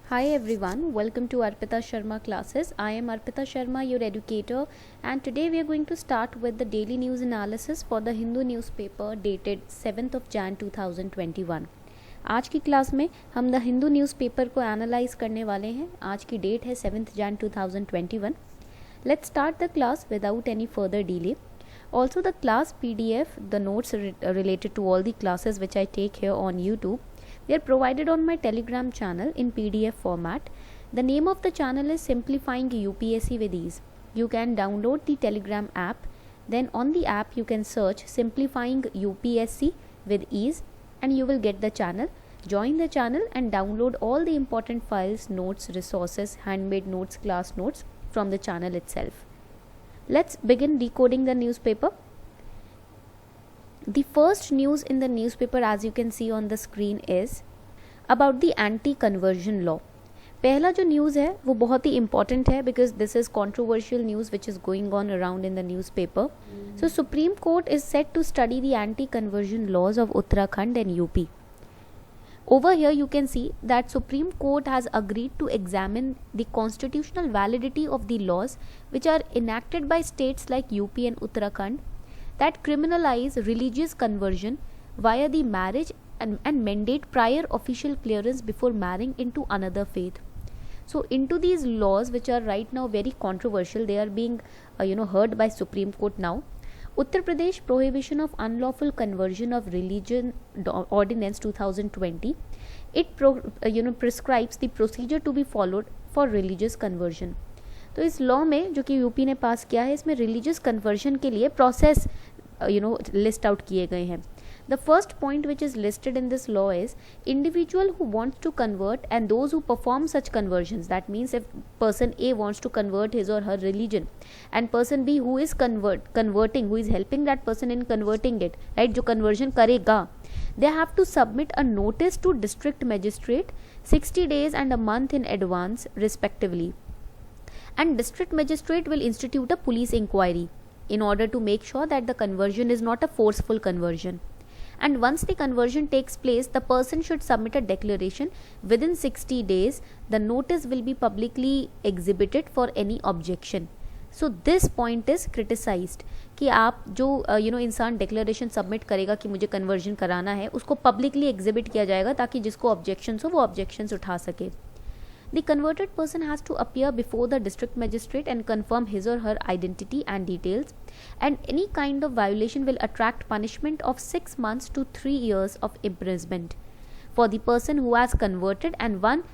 Hi everyone, welcome to Arpita Sharma classes. I am Arpita Sharma, your educator, and today we are going to start with the daily news analysis for the Hindu newspaper dated 7th of Jan 2021. आज की class में हम the Hindu newspaper को analyse करने वाले हैं. आज की डेट है 7th Jan 2021. Let's start the class without any further delay. Also the class PDF, the notes related to all the classes which I take here on YouTube, they are provided on my Telegram channel in PDF format. The name of the channel is Simplifying UPSC with Ease. You can download the Telegram app. Then on the app you can search Simplifying UPSC with Ease and you will get the channel. Join the channel and download all the important files, notes, resources, handmade notes, class notes from the channel itself. Let's begin decoding the newspaper. The first news in the newspaper, as you can see on the screen, is about the anti-conversion law. पहला जो news है वो बहुत ही important है because this is controversial news which is going on around in the newspaper. So supreme court is set to study the anti-conversion laws of Uttarakhand and UP. Over here you can see that Supreme Court has agreed to examine the constitutional validity of the laws which are enacted by states like UP and Uttarakhand that criminalize religious conversion via the marriage and mandate prior official clearance before marrying into another faith. So into these laws which are right now very controversial, they are being heard by Supreme Court now. Uttar Pradesh Prohibition of Unlawful Conversion of Religion Ordinance 2020, it prescribes the procedure to be followed for religious conversion. तो इस law में जो कि UP ने पास किया है इसमें religious conversion के लिए प्रोसेस लिस्ट आउट किए गए हैं. The first point which is listed in this law is individual who wants to convert and those who perform such conversions. That means if person A wants to convert his or her religion and person B who is converting who is helping that person in converting it, right, जो conversion करेगा, they have to submit a notice to district magistrate 60 days and a month in advance respectively, and district magistrate will institute a police inquiry in order to make sure that the conversion is not a forceful conversion. And once the conversion takes place, the person should submit a declaration within 60 days. The notice will be publicly exhibited for any objection. So this point is criticized कि आप जो इंसान declaration submit करेगा कि मुझे conversion कराना है उसको पब्लिकली एग्जिबिट किया जाएगा ताकि जिसको ऑब्जेक्शंस हो वो ऑब्जेक्शंस उठा सके. The converted person has to appear before the district magistrate and confirm his or her identity and details, and any kind of violation will attract punishment of 6 months to 3 years of imprisonment for the person who has converted and 1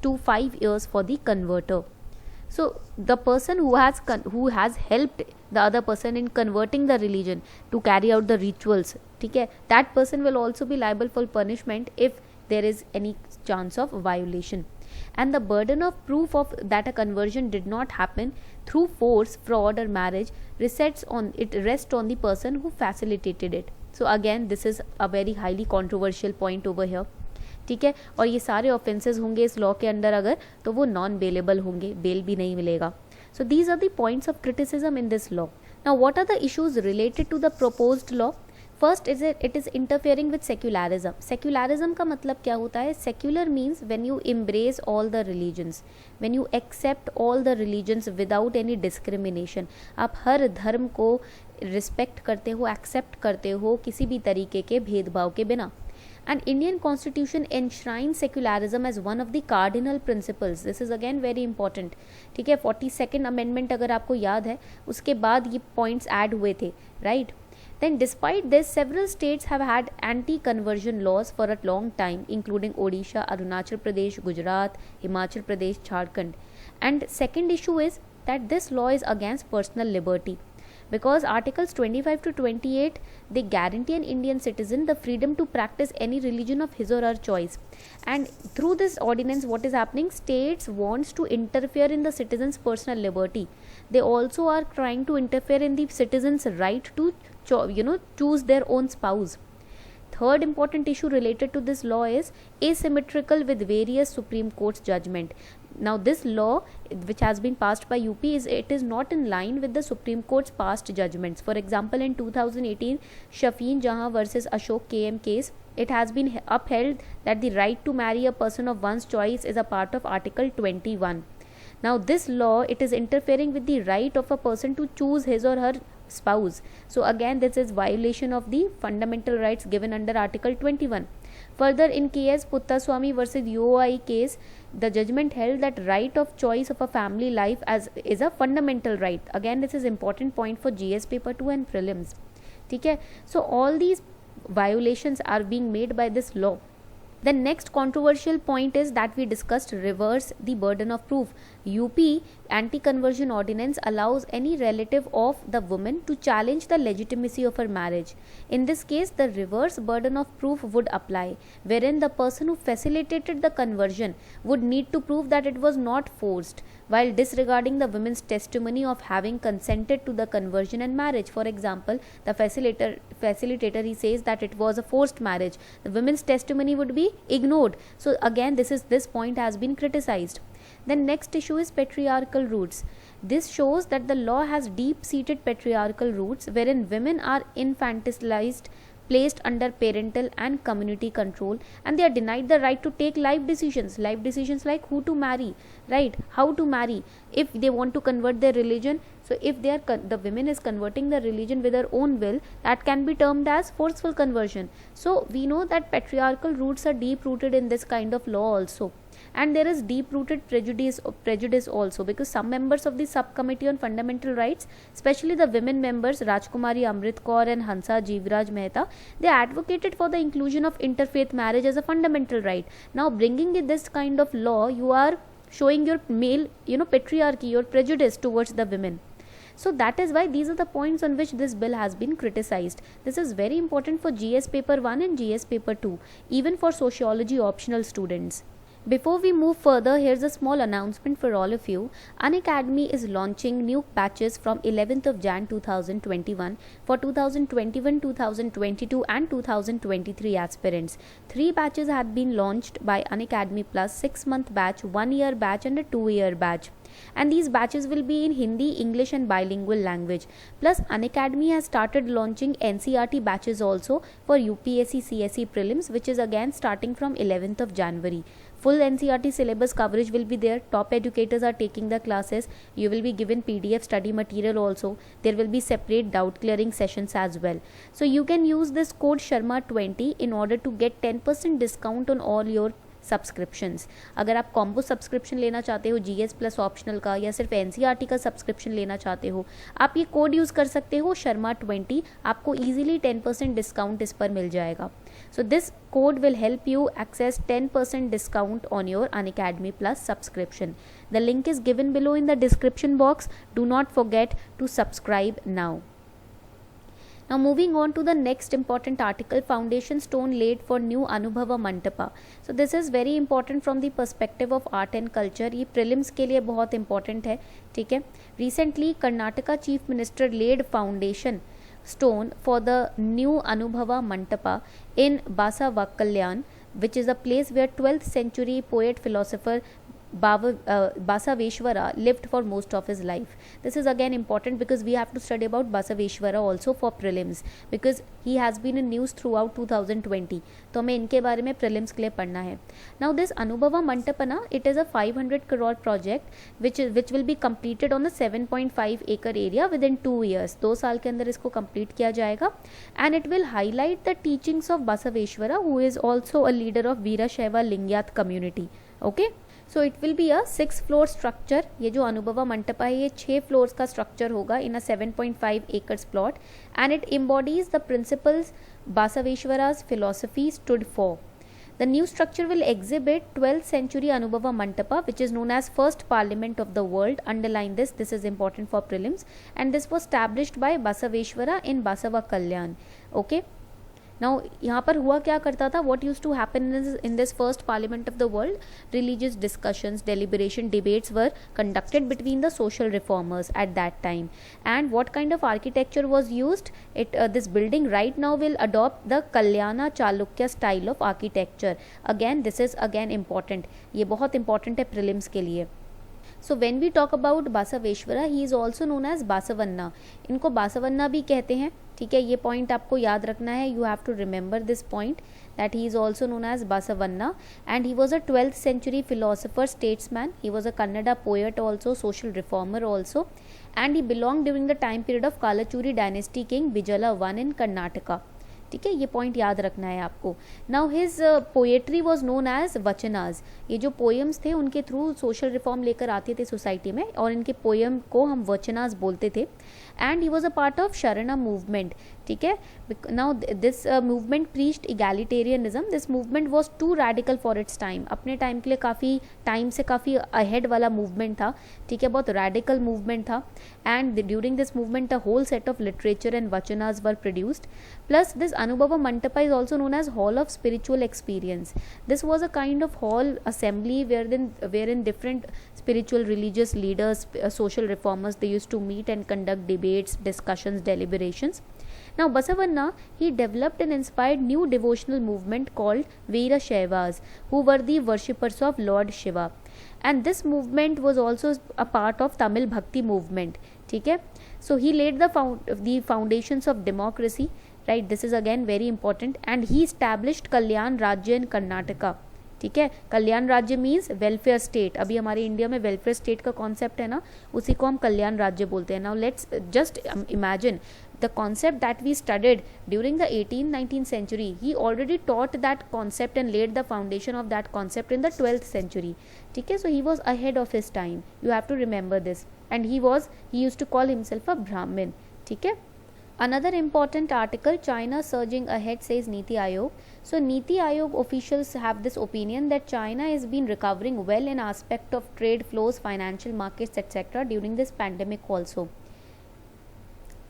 to 5 years for the converter. So the person who has helped the other person in converting the religion to carry out the rituals, ठीक है, that person will also be liable for punishment if there is any chance of violation. And the burden of proof of that a conversion did not happen through force, fraud or marriage rests on the person who facilitated it. So again this is a very highly controversial point over here, ठीक है, और ये सारे offences होंगे इस law के अंदर अगर तो वो नॉन बेलेबल होंगे, बेल भी नहीं मिलेगा. So these are the points of criticism in this law. Now what are the issues related to the proposed law. First is it is interfering with secularism. Secularism का मतलब क्या होता है? Secular means when you embrace all the religions, when you accept all the religions without any discrimination. आप हर धर्म को respect करते हो, एक्सेप्ट करते हो किसी भी तरीके के भेदभाव के बिना. And Indian Constitution enshrines secularism as one of the cardinal principles. This is again very important. ठीक है, 42nd amendment अगर आपको याद है उसके बाद ये points add हुए थे, right? Then despite this, several states have had anti-conversion laws for a long time, including Odisha, Arunachal Pradesh, Gujarat, Himachal Pradesh, Jharkhand. And second issue is that this law is against personal liberty, because articles 25 to 28 they guarantee an Indian citizen the freedom to practice any religion of his or her choice. And through this ordinance what is happening, states wants to interfere in the citizens personal liberty. They also are trying to interfere in the citizens right to choose their own spouse. third important issue related to this law is asymmetrical with various Supreme Court's judgment. Now this law which has been passed by UP is not in line with the Supreme Court's past judgments. For example, in 2018 Shafeen Jahan versus Ashok KM case, it has been upheld that the right to marry a person of one's choice is a part of Article 21. Now this law, it is interfering with the right of a person to choose his or her spouse. So again, this is violation of the fundamental rights given under Article 21. Further, in KS Puttaswamy versus UOI case, the judgment held that right of choice of a family life is a fundamental right. Again, this is important point for GS paper 2 and prelims. Okay? So all these violations are being made by this law. The next controversial point is that we discussed reverse the burden of proof. UP anti-conversion ordinance allows any relative of the woman to challenge the legitimacy of her marriage. In this case, the reverse burden of proof would apply, wherein the person who facilitated the conversion would need to prove that it was not forced, while disregarding the women's testimony of having consented to the conversion and marriage. For example, the facilitator he says that it was a forced marriage. The women's testimony would be ignored. So again, this point has been criticized. The next issue is patriarchal roots. This shows that the law has deep-seated patriarchal roots wherein women are infantilized, placed under parental and community control, and they are denied the right to take life decisions like who to marry, right, how to marry, if they want to convert their religion. So if the women is converting the religion with her own will, that can be termed as forceful conversion. So we know that patriarchal roots are deep rooted in this kind of law also. And there is deep-rooted prejudice also, because some members of the subcommittee on fundamental rights, especially the women members Rajkumari Amrit Kaur and Hansa Jivraj Mehta, they advocated for the inclusion of interfaith marriage as a fundamental right. Now bringing in this kind of law, you are showing your male, patriarchy, your prejudice towards the women. So that is why these are the points on which this bill has been criticized. This is very important for GS paper 1 and GS paper 2, even for sociology optional students. Before we move further, here's a small announcement for all of you. Unacademy is launching new batches from 11th of Jan 2021 for 2021, 2022 and 2023 aspirants. 3 batches had been launched by Unacademy Plus, 6-month batch, 1-year batch and a 2-year batch. And these batches will be in Hindi, English and bilingual language. Plus, Unacademy has started launching NCERT batches also for UPSC CSE prelims, which is again starting from 11th of January. Full NCERT syllabus coverage will be there. Top educators are taking the classes. You will be given PDF study material also. There will be separate doubt clearing sessions as well. So you can use this code Sharma20 in order to get 10% discount on all your subscriptions. अगर आप combo subscription लेना चाहते हो GS plus optional का, या सिर्फ NCERT का subscription लेना चाहते हो, आप ये कोड यूज़ कर सकते हो Sharma20. आपको ईजिली 10% डिस्काउंट इस पर मिल जाएगा. So this code will help you access 10% discount on your Unacademy Plus subscription. The link is given below in the description box. Do not forget to subscribe now. Now moving on to the next important article, foundation stone laid for new Anubhava Mantapa. So this is very important from the perspective of art and culture. ये prelims के लिए बहुत important है, ठीक है. Recently Karnataka Chief Minister laid foundation stone for the new Anubhava Mantapa in Basavakalyan, which is a place where 12th century poet philosopher Basaveshwara lived for most of his life. This is again important because we have to study about Basaveshwara also for prelims, because he has been in news throughout 2020. तो हमें इनके बारे में prelims के लिए पढ़ना है. Now this Anubhava Mantapa, it is a 500 crore project which will be completed on a 7.5 acre area within 2 years. 2 साल के अंदर इसको complete किया जाएगा, and it will highlight the teachings of Basaveshwara, who is also a leader of Veerashaiva Lingyat community. Okay. So it will be a 6 floor structure. ये जो अनुभवा मंटपा है ये 6 floors का स्ट्रक्चर होगा इन अ 7.5 acres plot, and it embodies the principles Basaveshwara's philosophy stood for. The new structure will exhibit 12th century Anubhava Mantapa, which is known as first parliament of the world. Underline this is important for prelims, and this was established by Basaveshwara in Basava Kalyan. Okay. Now यहाँ पर हुआ क्या करता था, what use to happen in this first parliament of the world, religious discussions, deliberation, debates were conducted between the social reformers at that time. And what kind of architecture was used? This building right now will adopt the Kalyana Chalukya style of architecture. Again, this is again important, ये बहुत important है prelims के लिए. So when we talk about Basaveshwara, he is also known as Basavanna. इनको बासवन्ना भी कहते हैं, ठीक है, ये पॉइंट आपको याद रखना है. You have to remember this point that he is also known as Basavanna, and he was a 12th century philosopher, statesman. He was a Kannada poet also, social reformer also, and he belonged during the time period of Kalachuri dynasty king Bijala I in Karnataka. ठीक है, ये point याद रखना है आपको. Now his poetry was known as vachanas. ये जो poems थे उनके थ्रू सोशल रिफॉर्म लेकर आते थे सोसाइटी में, और इनके पोएम को हम वचनाज बोलते थे. And he was a part of Sharana movement. ठीक है, now this movement preached egalitarianism. This movement was too radical for its time. अपने टाइम के लिए काफ़ी टाइम से काफ़ी अहेड वाला मूवमेंट था. ठीक है, बहुत रैडिकल मूवमेंट था. And during this movement a whole set of literature and vachanas were produced. Plus this Anubhava Mantapa is also known as Hall of Spiritual Experience. This was a kind of hall assembly wherein different spiritual religious leaders, social reformers, they used to meet and conduct debates, discussions, deliberations. Now Basavanna, he developed and inspired new devotional movement called Veera Shaivas, who were the worshippers of Lord Shiva. And this movement was also a part of Tamil Bhakti movement. ठीक है, so he laid the foundations of democracy. Right, this is again very important, and he established Kalyan Rajya in Karnataka. ठीक है, कल्याण राज्य means welfare state. अभी हमारे India में welfare state का concept है ना, उसी को हम कल्याण राज्य बोलते हैं. Now let's just imagine the concept that we studied during the 18th-19th century. He already taught that concept and laid the foundation of that concept in the 12th century. ठीक है, so he was ahead of his time. You have to remember this. And he used to call himself a Brahmin. ठीक है. Another important article, China surging ahead, says Niti Aayog. So Niti Aayog officials have this opinion that China has been recovering well in aspect of trade flows, financial markets, etc. during this pandemic also.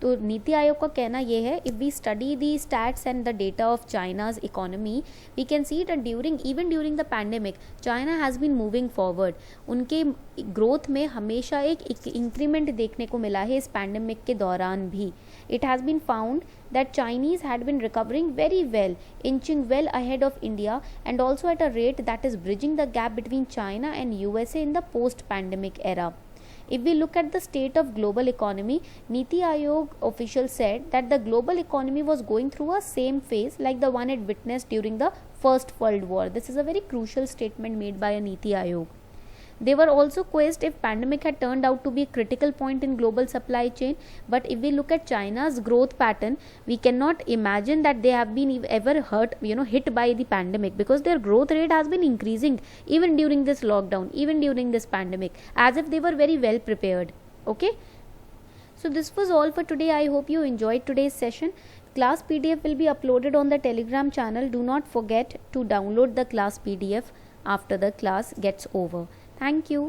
तो नीति आयोग का कहना ये है, if we study the stats and the data of China's economy, we can see that even during the pandemic China has been moving forward. उनके growth में हमेशा एक increment देखने को मिला है इस पैंडेमिक के दौरान भी. It has been found that Chinese had been recovering very well, inching well ahead of India, and also at a rate that is bridging the gap between China and USA in the post-pandemic era. If we look at the state of global economy, Niti Aayog officials said that the global economy was going through a same phase like the one it witnessed during the First World War. This is a very crucial statement made by a Niti Aayog. They were also quizzed if pandemic had turned out to be a critical point in global supply chain. But if we look at China's growth pattern, we cannot imagine that they have been ever hit by the pandemic, because their growth rate has been increasing even during this lockdown, even during this pandemic, as if they were very well prepared. Okay. So this was all for today. I hope you enjoyed today's session. Class PDF will be uploaded on the Telegram channel. Do not forget to download the class PDF after the class gets over. Thank you.